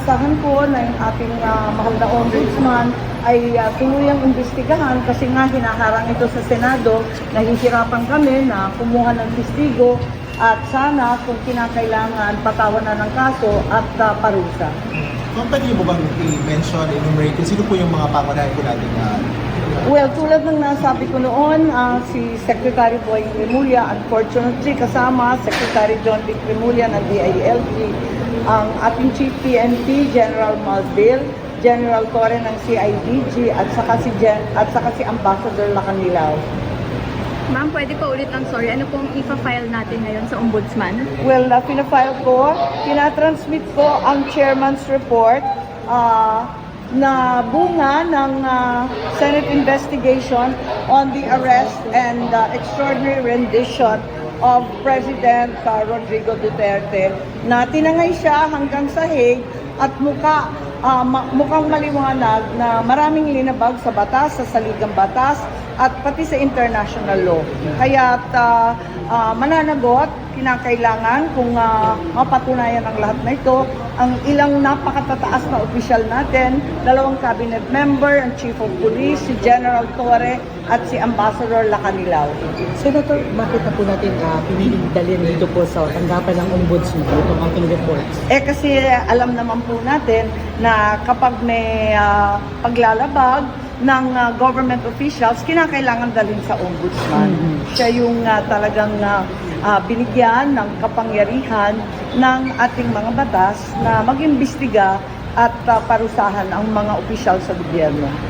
inaasahan ko na yung ating mahal na ombudsman ay tuluyang imbestigahan kasi nga hinaharang ito sa Senado. Nahihirapan kami na kumuha ng testigo at sana kung kinakailangan patawanan ng kaso at parusa. So, pwede niyo ba bang i-mention, enumerate kung sino po yung mga pangunahin po natin na Well, tulad ng nasabi ko noon, si Secretary Boying Remulla, unfortunately kasama Secretary John Vic Remulla ng DILG, ang ating Chief PNP, General Malville, General Torre ng CIDG, at saka si Ambassador Lacanilao. Ma'am, pwede pa ulit ang sorry. Ano pong ipa-file natin ngayon sa Ombudsman? Well, pinafile ko, tinatransmit ko ang Chairman's Report na bunga ng Senate investigation on the arrest and extraordinary rendition of President Rodrigo Duterte na tinangay siya hanggang sa Hague at mukhang maliwanag na maraming linabag sa batas, sa saligang batas at pati sa international law. Kaya mananagot, kinakailangan kung mapatunayan ang lahat na ito, ang ilang napakatataas na opisyal natin, 2 cabinet member, ang Chief of Police, si General Torre at si Ambassador Lacanilao. Senator, bakit na po natin piniling dalhin dito po sa tanggapan ng Ombudsman itong ating reports? Kasi alam naman po natin na kapag may paglalabag ng government officials, kinakailangan dalhin sa Ombudsman. Siya yung talagang binigyan ng kapangyarihan ng ating mga batas na mag-imbestiga at parusahan ang mga opisyal sa gobyerno.